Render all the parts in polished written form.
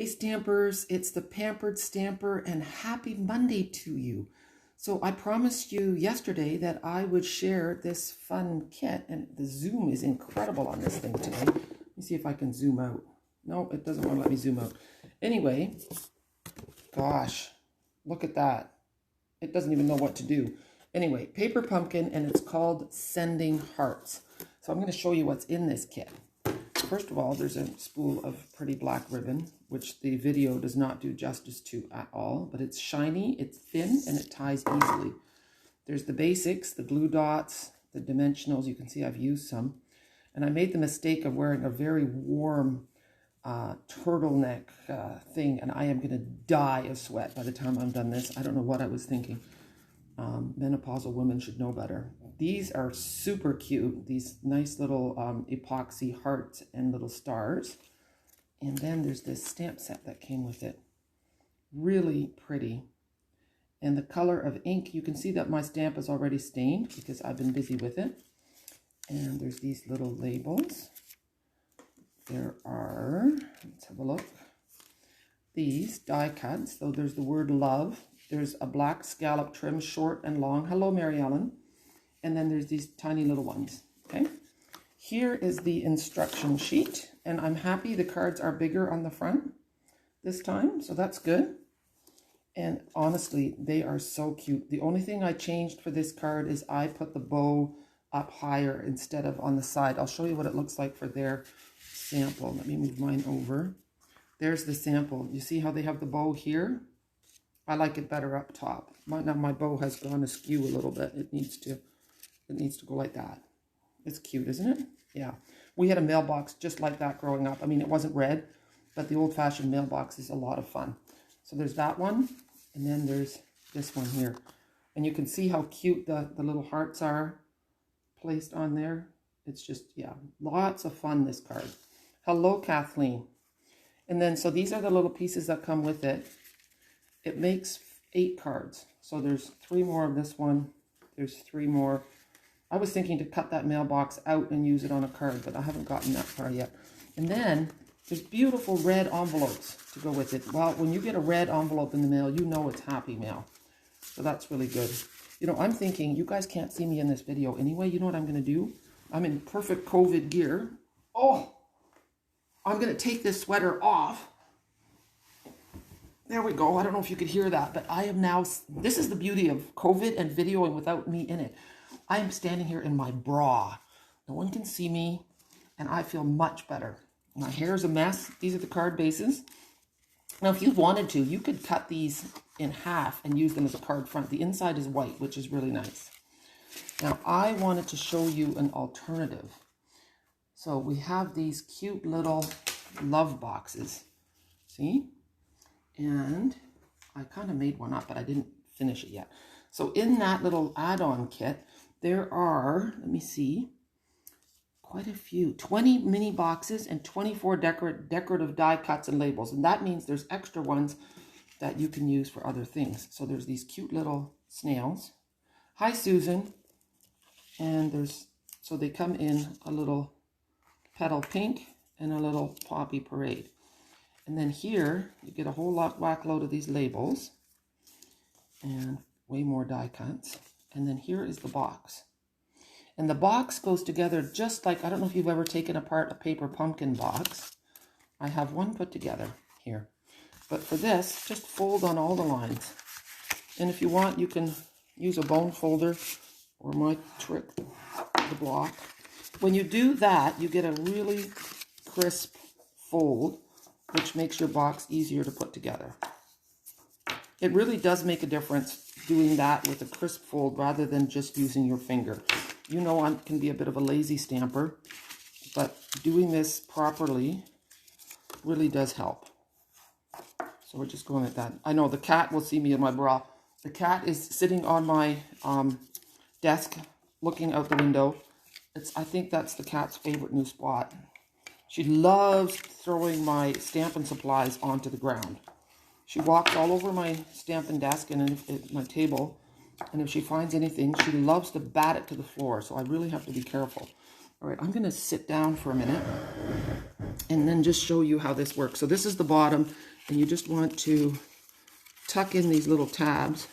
Hey Stampers, it's the Pampered Stamper and happy Monday to you. So I promised you yesterday that I would share this fun kit, and the zoom is incredible on this thing today. Let me see if I can zoom out. No, it doesn't want to let me zoom out. Anyway, gosh, look at that. It doesn't even know what to do. Anyway, paper pumpkin, and it's called Sending Hearts. So I'm going to show you what's in this kit. First of all, there's a spool of pretty black ribbon, which the video does not do justice to at all, but it's shiny, it's thin, and it ties easily. There's the basics, the glue dots, the dimensionals. You can see I've used some. And I made the mistake of wearing a very warm turtleneck thing, and I am going to die of sweat by the time I'm done this. I don't know what I was thinking. Menopausal women should know better. These are super cute. These nice little epoxy hearts and little stars. And then there's this stamp set that came with it. Really pretty. And the color of ink, you can see that my stamp is already stained because I've been busy with it. And there's these little labels. There are, let's have a look, these die cuts. So there's the word love. There's a black scallop trim, short and long. Hello, Mary Ellen. And then there's these tiny little ones, okay? Here is the instruction sheet, and I'm happy the cards are bigger on the front this time, so that's good. And honestly, they are so cute. The only thing I changed for this card is I put the bow up higher instead of on the side. I'll show you what it looks like for their sample. Let me move mine over. There's the sample. You see how they have the bow here? I like it better up top. Now my bow has gone askew a little bit. It needs to go like that. It's cute, isn't it? Yeah. We had a mailbox just like that growing up. I mean, it wasn't red, but the old-fashioned mailbox is a lot of fun. So there's that one, and then there's this one here. And you can see how cute the little hearts are placed on there. It's just, yeah, lots of fun, this card. Hello, Kathleen. And then, so these are the little pieces that come with it. It makes 8 cards. So there's 3 more of this one. There's 3 more. I was thinking to cut that mailbox out and use it on a card, but I haven't gotten that far yet. And then there's beautiful red envelopes to go with it. Well, when you get a red envelope in the mail, you know it's happy mail. So that's really good. You know, I'm thinking, you guys can't see me in this video anyway. You know what I'm going to do? I'm in perfect COVID gear. Oh, I'm going to take this sweater off. There we go. I don't know if you could hear that, but I am now, this is the beauty of COVID and videoing without me in it. I am standing here in my bra. No one can see me, and I feel much better. My hair is a mess. These are the card bases. Now, if you wanted to, you could cut these in half and use them as a card front. The inside is white, which is really nice. Now, I wanted to show you an alternative. So we have these cute little love boxes. See? And I kind of made one up, but I didn't finish it yet. So in that little add-on kit, there are, let me see, quite a few, 20 mini boxes and 24 decorative die cuts and labels. And that means there's extra ones that you can use for other things. So there's these cute little snails. Hi, Susan. And there's, so they come in a little petal pink and a little poppy parade. And then here, you get a whole whack load of these labels and way more die cuts. And then here is the box. And the box goes together just like, I don't know if you've ever taken apart a paper pumpkin box. I have one put together here. But for this, just fold on all the lines. And if you want, you can use a bone folder or my trick, the block. When you do that, you get a really crisp fold, which makes your box easier to put together. It really does make a difference doing that with a crisp fold rather than just using your finger. You know, I can be a bit of a lazy stamper, but doing this properly really does help. So we're just going at that. I know the cat will see me in my bra. The cat is sitting on my desk looking out the window. I think that's the cat's favorite new spot. She loves throwing my Stampin' Supplies onto the ground. She walks all over my Stampin' desk and my table, and if she finds anything, she loves to bat it to the floor, so I really have to be careful. All right, I'm going to sit down for a minute and then just show you how this works. So this is the bottom, and you just want to tuck in these little tabs.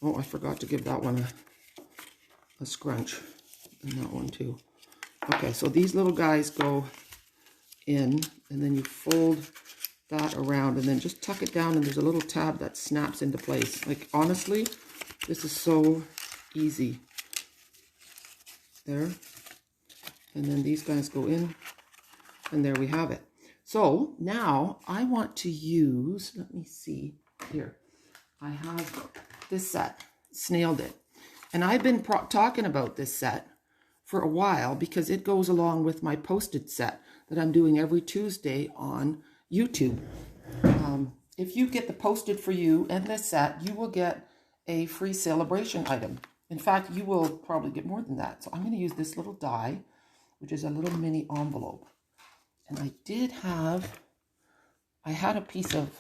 Oh, I forgot to give that one a scrunch, and that one too. Okay, so these little guys go in, and then you fold that around and then just tuck it down, and there's a little tab that snaps into place. Like, honestly, this is so easy. There. And then these guys go in, and there we have it. So now I want to use, let me see here. I have this set, Snailed It. And I've been talking about this set for a while because it goes along with my posted set that I'm doing every Tuesday on YouTube. If you get the posted for you and this set, you will get a free celebration item. In fact, you will probably get more than that. So I'm going to use this little die, which is a little mini envelope. And I had a piece of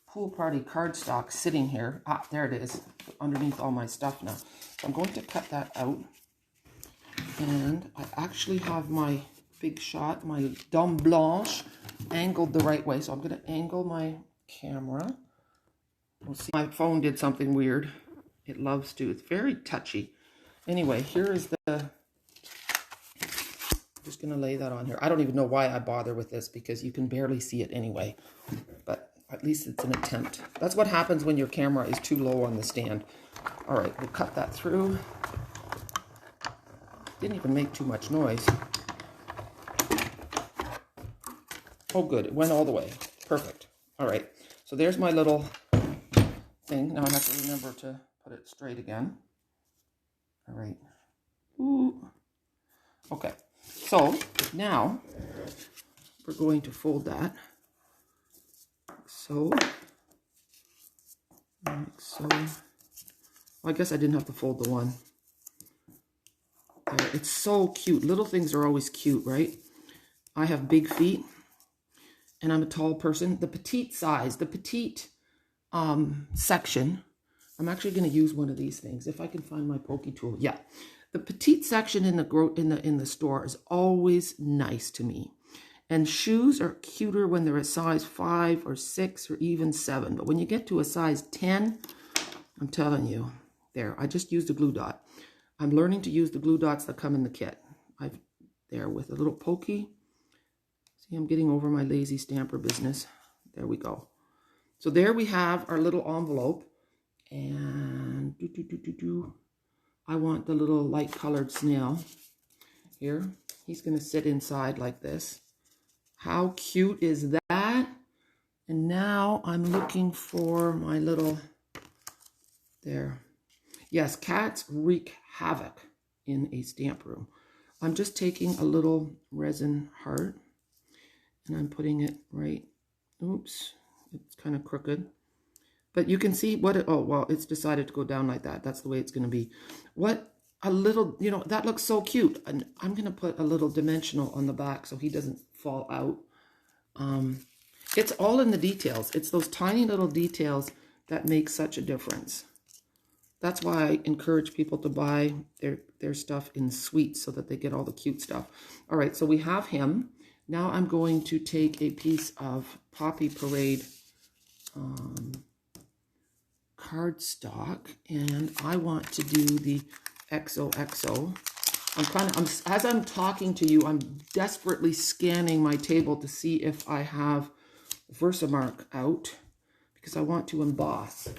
pool party cardstock sitting here. Ah, there it is, underneath all my stuff now. So I'm going to cut that out. And I actually have my Big Shot, my Dame Blanche, angled the right way. So I'm going to angle my camera. We'll see. My phone did something weird. It loves to. It's very touchy. Anyway, here is the... I'm just going to lay that on here. I don't even know why I bother with this because you can barely see it anyway. But at least it's an attempt. That's what happens when your camera is too low on the stand. All right, we'll cut that through. Didn't even make too much noise. Oh, good. It went all the way. Perfect. All right. So there's my little thing. Now I have to remember to put it straight again. All right. Ooh. Okay. So now we're going to fold that. So, like so. Well, I guess I didn't have to fold the one. There. It's so cute. Little things are always cute, right? I have big feet, and I'm a tall person. The petite size, the petite section. I'm actually going to use one of these things if I can find my pokey tool. Yeah, the petite section in the store is always nice to me. And shoes are cuter when they're a size 5 or 6 or even 7. But when you get to a size 10, I'm telling you, there. I just used a glue dot. I'm learning to use the glue dots that come in the kit. There with a little pokey. See, I'm getting over my lazy stamper business. There we go. So there we have our little envelope. And I want the little light colored snail here. He's going to sit inside like this. How cute is that? And now I'm looking for my little, there. Yes, cats wreak havoc in a stamp room. I'm just taking a little resin heart and I'm putting it right, oops, it's kind of crooked. But you can see what it, oh, well, it's decided to go down like that. That's the way it's going to be. What a little, you know, that looks so cute. And I'm going to put a little dimensional on the back so he doesn't fall out. It's all in the details. It's those tiny little details that make such a difference. That's why I encourage people to buy their stuff in suites so that they get all the cute stuff. All right, so we have him. Now I'm going to take a piece of Poppy Parade cardstock, and I want to do the XOXO. As I'm talking to you, I'm desperately scanning my table to see if I have Versamark out because I want to emboss.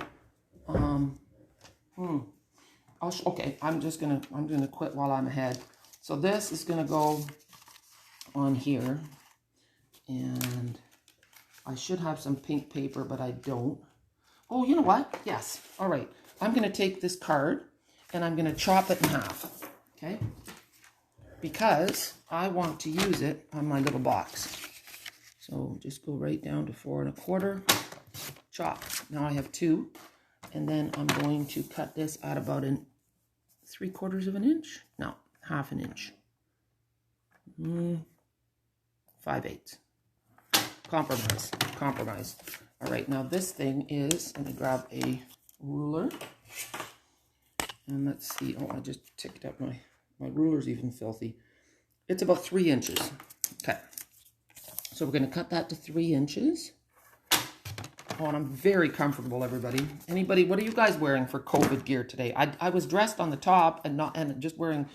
Okay, I'm gonna quit while I'm ahead. So this is gonna go on here, and I should have some pink paper, but I don't. Oh, you know what? Yes. All right. I'm gonna take this card and I'm gonna chop it in half. Okay? Because I want to use it on my little box. So just go right down to 4 1/4. Chop. Now I have 2. And then I'm going to cut this at about 3/4 of an inch. No, 1/2 an inch. 5/8. Compromise. All right, now this thing is, let me grab a ruler. And let's see, oh, I just ticked up my ruler's even filthy. It's about 3 inches. Okay. So we're going to cut that to 3 inches. Oh, and I'm very comfortable, everybody. Anybody, what are you guys wearing for COVID gear today? I was dressed on the top and just wearing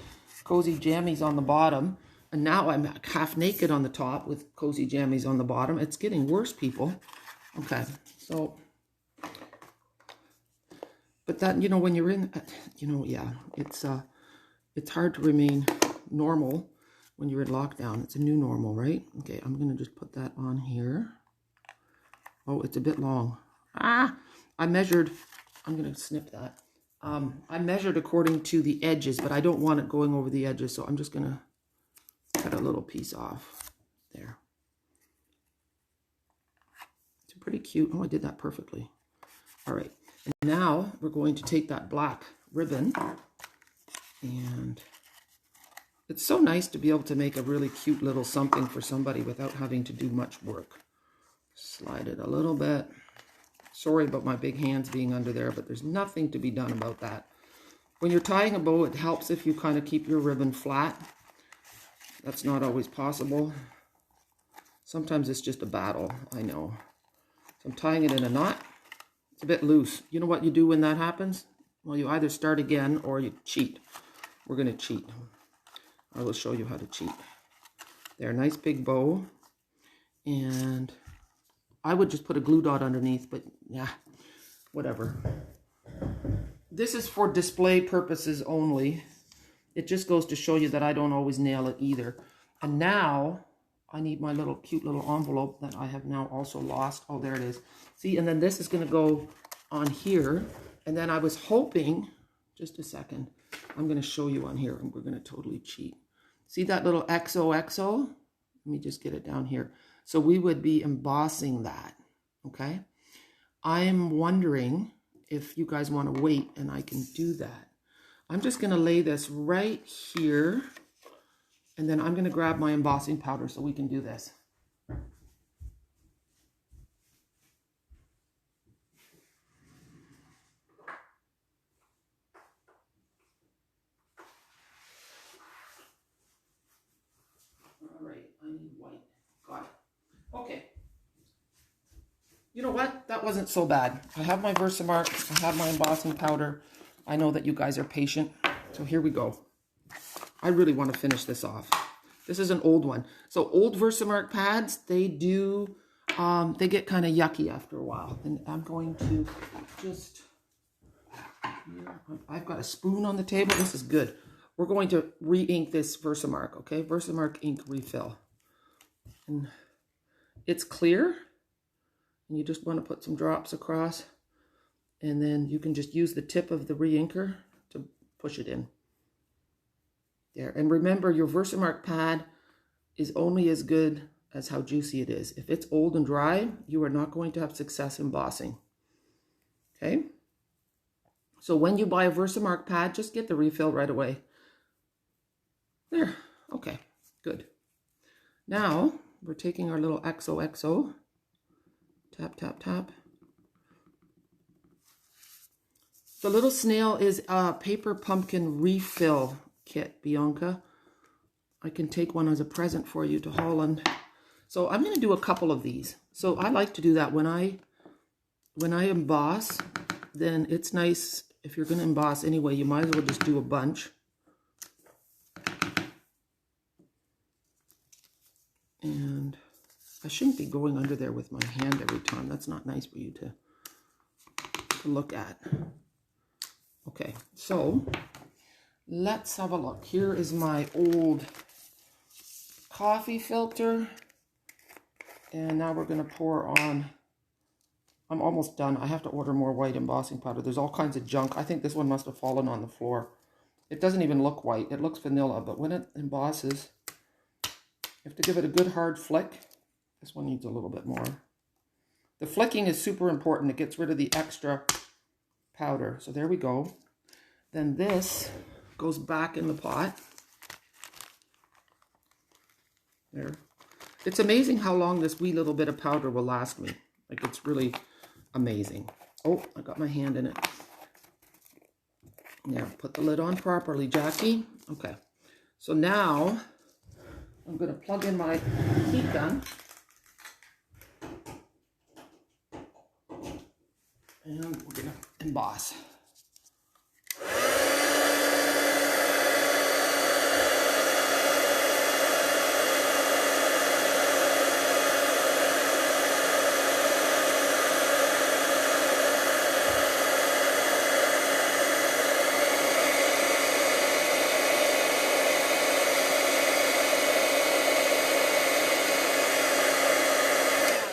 cozy jammies on the bottom. And now I'm half naked on the top with cozy jammies on the bottom. It's getting worse, people. Okay, so, but that, when you're in, yeah, it's hard to remain normal when you're in lockdown. It's a new normal, right? Okay, I'm going to just put that on here. Oh, it's a bit long. I measured, I'm going to snip that. I measured according to the edges, but I don't want it going over the edges, so I'm just going to cut a little piece off there. It's pretty cute. Oh, I did that perfectly. All right, and now we're going to take that black ribbon, and it's so nice to be able to make a really cute little something for somebody without having to do much work. Slide it a little bit. Sorry about my big hands being under there, but there's nothing to be done about that. When you're tying a bow, it helps if you kind of keep your ribbon flat. That's not always possible. Sometimes it's just a battle, I know. So I'm tying it in a knot. It's a bit loose. You know what you do when that happens? Well, you either start again or you cheat. We're going to cheat. I will show you how to cheat. There, nice big bow. And I would just put a glue dot underneath, but yeah, whatever. This is for display purposes only. It just goes to show you that I don't always nail it either. And now I need my little cute little envelope that I have now also lost. Oh, there it is. See, and then this is going to go on here. And then I was hoping, just a second, I'm going to show you on here, and we're going to totally cheat. See that little XOXO? Let me just get it down here. So we would be embossing that, okay? I'm wondering if you guys want to wait and I can do that. I'm just going to lay this right here, and then I'm going to grab my embossing powder so we can do this. All right, I need white. Got it. Okay. You know what? That wasn't so bad. I have my Versamark. I have my embossing powder. I know that you guys are patient. So here we go. I really want to finish this off. This is an old one. So old Versamark pads, they do, they get kind of yucky after a while. And I'm going to just, I've got a spoon on the table. This is good. We're going to re-ink this Versamark, okay? Versamark ink refill. And it's clear. And you just want to put some drops across. And then you can just use the tip of the re-inker to push it in. There. And remember, your Versamark pad is only as good as how juicy it is. If it's old and dry, you are not going to have success embossing. Okay? So when you buy a Versamark pad, just get the refill right away. There. Okay. Good. Now, we're taking our little XOXO. Tap, tap, tap. The little snail is a paper pumpkin refill kit, Bianca. I can take one as a present for you to Holland. So I'm going to do a couple of these. So I like to do that when I emboss. Then it's nice, if you're going to emboss anyway, you might as well just do a bunch. And I shouldn't be going under there with my hand every time. That's not nice for you to look at. Okay, so let's have a look. Here is my old coffee filter. And now we're going to pour on. I'm almost done. I have to order more white embossing powder. There's all kinds of junk. I think this one must have fallen on the floor. It doesn't even look white. It looks vanilla, but when it embosses, you have to give it a good hard flick. This one needs a little bit more. The flicking is super important. It gets rid of the extra powder. So there we go. Then this goes back in the pot. There. It's amazing how long this wee little bit of powder will last me. Like, it's really amazing. Oh, I got my hand in it. Now, put the lid on properly, Jackie. Okay. So now, I'm going to plug in my heat gun. And we're going to emboss.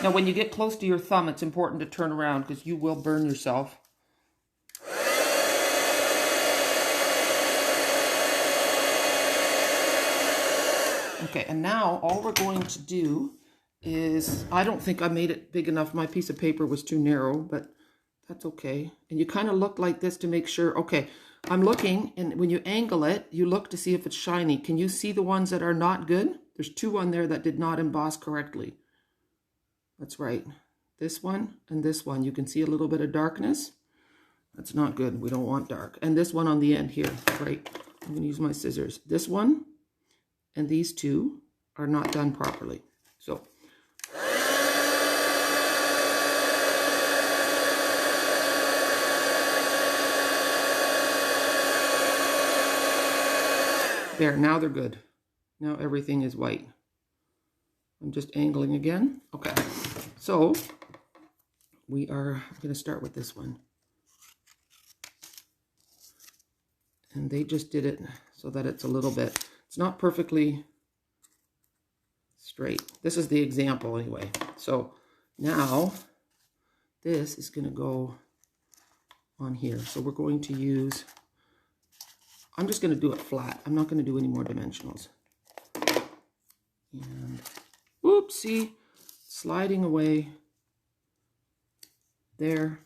Now, when you get close to your thumb, it's important to turn around because you will burn yourself. Okay, and now all we're going to do is, I don't think I made it big enough. My piece of paper was too narrow, but that's okay. And you kind of look like this to make sure. Okay, I'm looking, and when you angle it, you look to see if it's shiny. Can you see the ones that are not good? There's two on there that did not emboss correctly. That's right. This one and this one. You can see a little bit of darkness. That's not good. We don't want dark. And this one on the end here, right? I'm going to use my scissors. This one and these two are not done properly. So there, now they're good. Now everything is white. I'm just angling again. Okay, so we are going to start with this one. And they just did it so that it's a little bit, it's not perfectly straight. This is the example anyway. So now this is going to go on here. So we're going to use, I'm just going to do it flat. I'm not going to do any more dimensionals. And oopsie, sliding away there.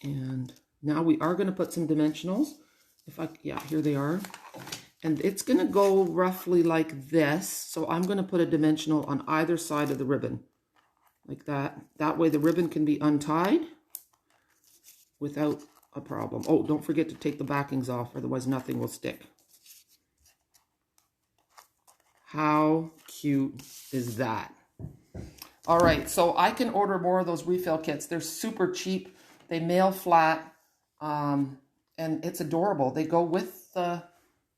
And now we are going to put some dimensionals. Yeah, here they are. And it's going to go roughly like this. So I'm going to put a dimensional on either side of the ribbon, like that. That way the ribbon can be untied without a problem. Oh, don't forget to take the backings off, otherwise nothing will stick. How cute is that? All right, so I can order more of those refill kits. They're super cheap. They mail flat. And it's adorable. They go with the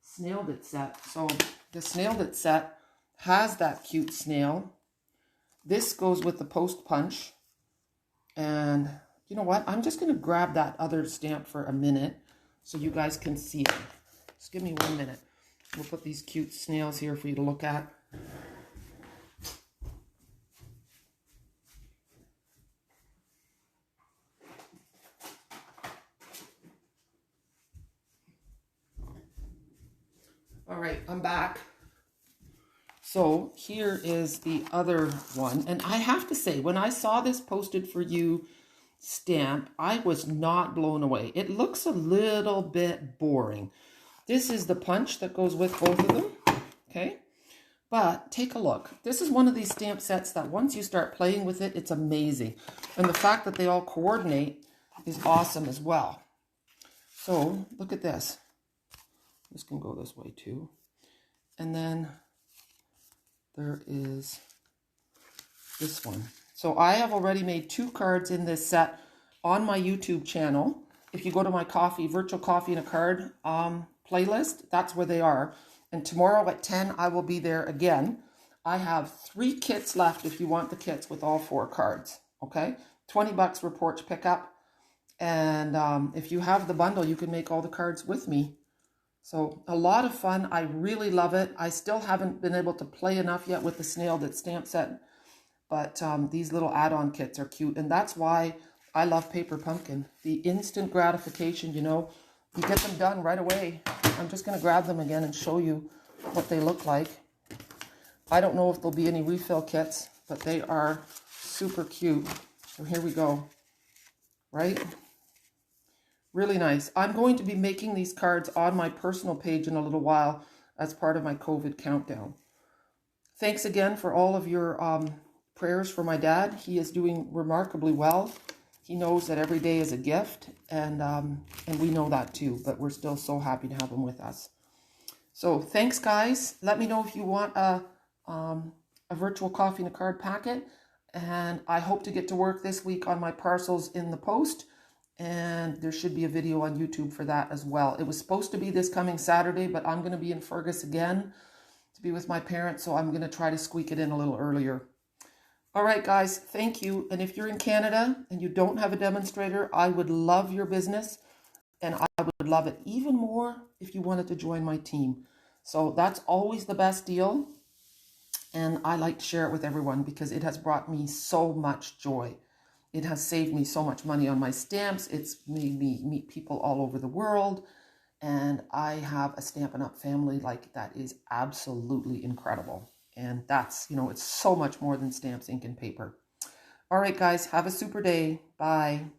Snailed It set. So the Snailed It set has that cute snail. This goes with the Post Punch. And you know what? I'm just going to grab that other stamp for a minute so you guys can see it. Just give me 1 minute. We'll put these cute snails here for you to look at. All right, I'm back. So here is the other one. And I have to say, when I saw this posted for you stamp, I was not blown away. It looks a little bit boring. This is the punch that goes with both of them, okay? But take a look. This is one of these stamp sets that once you start playing with it, it's amazing. And the fact that they all coordinate is awesome as well. So look at this. This can go this way too. And then there is this one. So I have already made 2 cards in this set on my YouTube channel. If you go to my Virtual Coffee and a Card playlist, that's where they are. And tomorrow at 10, I will be there again. I have 3 kits left if you want the kits with all 4 cards, okay? $20 for porch pickup. And if you have the bundle, you can make all the cards with me. So a lot of fun. I really love it. I still haven't been able to play enough yet with the Snailed It stamp set. But these little add-on kits are cute. And that's why I love Paper Pumpkin. The instant gratification, you know. You get them done right away. I'm just going to grab them again and show you what they look like. I don't know if there'll be any refill kits, but they are super cute. So here we go. Right? Really nice. I'm going to be making these cards on my personal page in a little while as part of my COVID countdown. Thanks again for all of your prayers for my dad. He is doing remarkably well. He knows that every day is a gift, and we know that too, but we're still so happy to have him with us. So thanks, guys. Let me know if you want a Virtual Coffee and a Card packet, and I hope to get to work this week on my parcels in the post. and there should be a video on YouTube for that as well. It was supposed to be this coming Saturday, but I'm going to be in Fergus again to be with my parents, so I'm going to try to squeak it in a little earlier. All right, guys, thank you. And if you're in Canada and you don't have a demonstrator, I would love your business, and I would love it even more if you wanted to join my team. So that's always the best deal, and I like to share it with everyone because it has brought me so much joy. It has saved me so much money on my stamps. It's made me meet people all over the world, and I have a Stampin' Up! Family like that is absolutely incredible. And that's, it's so much more than stamps, ink, and paper. All right, guys, have a super day. Bye.